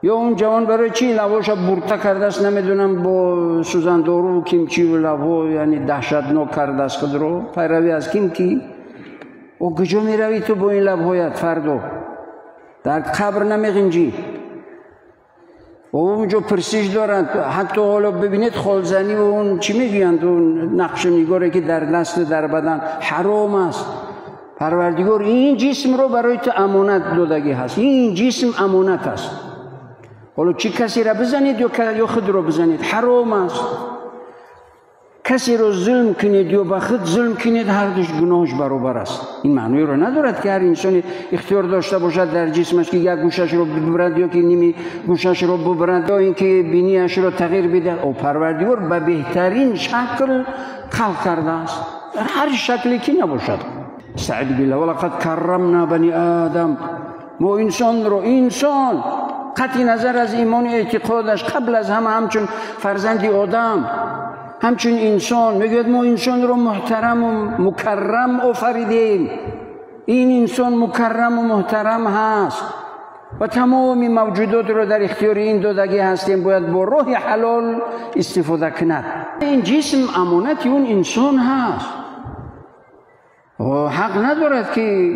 یا اون جوان برای چی لباشو برتا کرده است، نمیدونم با سوزن دارو و کیمچی و لبو یعنی دهشتناک کرده است خود رو، پیروی از کیم کی؟ و کجا میروی تو با این لبهایت فردا؟ در قبر نمیغنجی. و اونجا پرسیج دارند، حتی حالا ببینید خالزنی و اون چی میگویند، اون نقش نگاره که در دست در بدن حرام است. پروردگار این جسم رو برای تو امانت دادگی هست، این جسم امانت است. حالا چی کسی را بزنید یا خود رو بزنید حرام است. کسی رو ظلم کنید یا به خود ظلم کنید، هر دوش گناهش برابر است. این معنی رو ندارد که هر انسانی اختیار داشته باشد در جسمش که یک گوشش رو ببرد یا که نیمی گوشش رو ببرد یا اینکه بینیش رو تغییر بده. او پروردگار به بهترین شکل خلق کرده است، هر شکلی که نباشد. استعذ بالله ولقد کرمنا بنی آدم. ما انسان رو، انسان قطع نظر از ایمان اعتقادش قبل از همه همچون فرزند آدم، همچون انسان میگوید ما انسان رو محترم و مکرم آفریدیم. این انسان مکرم و محترم هست و تمام موجودات رو در اختیار این دادگی هستیم، باید با راه حلال استفاده کند. این جسم امانت اون انسان هست و حق ندارد که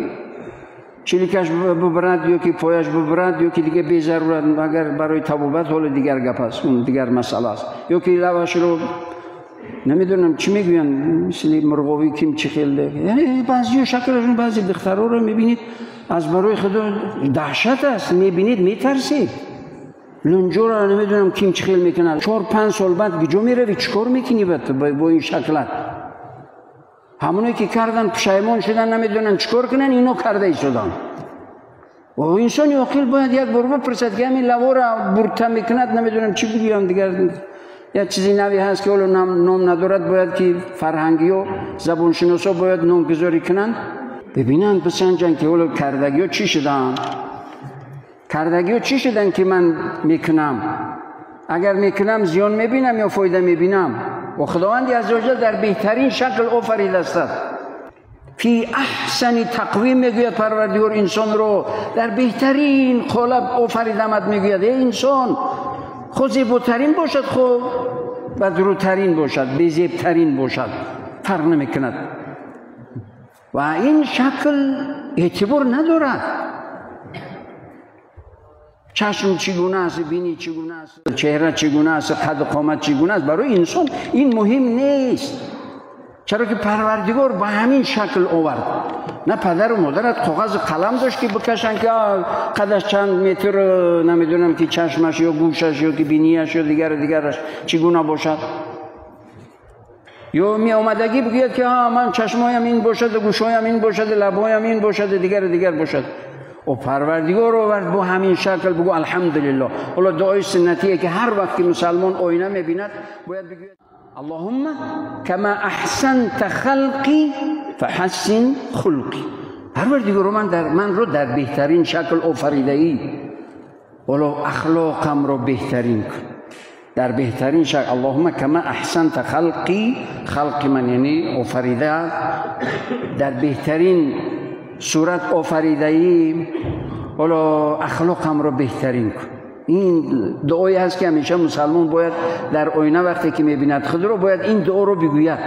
چلیکش ببرد یا که پایش ببرد یا که دیگه بی ضرورت، اگر برای توبت حال دیگر گپ است، اون دیگر مسئله است. یا که لبش رو نمیدونم چی میگوین، مثل مرغاوی کیم چی خیلی، یعنی بعضی شکلشون بعضی دخترها رو میبینید از برای خدا دهشت است، میبینید میترسید. لنجو رو نمیدونم کیم چی خیلی میکنن، 4-5 سال بعد گجا میروی چکار میکنی با این شکلت؟ همونی که کردن پشیمان شدن نمیدونن چکار کنن، اینو کرده ای شدن. و انسان عاقل باید یک بار بپرسد که همین لوا را برتا میکند، نمیدونم چی بگویم دیگر. یا چیزی نوی هست که اولو نام ندارد، باید که فرهنگی و زبان شناسا باید نام گذاری کنن، ببینن بسنجن که اولو کردگی ها چی شدن، کردگی ها چی شدن که من میکنم. اگر میکنم زیان میبینم یا فایده میبینم. و خداوند عزوجل در بهترین شکل آفریده است. فی احسن تقویم میگوید پروردگار انسان رو در بهترین قالب آفریدمت. میگوید ای انسان خود زیباترین باشد، خود بدروترین باشد، بیزیبترین باشد، فرق نمیکند. و این شکل اعتبار ندارد. چشم چگونه است، بینی چگونه است، چهره چگونه است، قد و قامت چگونه است، برای انسان این مهم نیست. چرا که پروردگار با همین شکل آورد. نه پدر و مادرت کاغذ قلم داشت که بکشن که قدش چند متر، نمیدونم که چشمش یا گوشش یا که بینیش یا دیگرش چگونه باشد. یا می آمدگی بگوید که من چشمایم این باشد، گوشایم این باشد، لبایم این باشد، دیگر باشد. و پروردگار آورد با همین شکل. بگو الحمدلله. حالا دعای سنتیه که هر وقت که مسلمان آینه میبیند باید بگوید اللهم کما احسنت خلقی فحسن خلقی. پروردگار من رو در بهترین شکل آفریده ای، حالا اخلاقم رو بهترین کن در بهترین شکل. اللهم کما احسنت خلقی، خلق من یعنی آفریده در بهترین صورت آفریده ای، حالا اخلاقم رو بهترین کن. این دعایی هست که همیشه مسلمان باید در آینه وقتی که میبیند خود رو باید این دعا رو بگوید.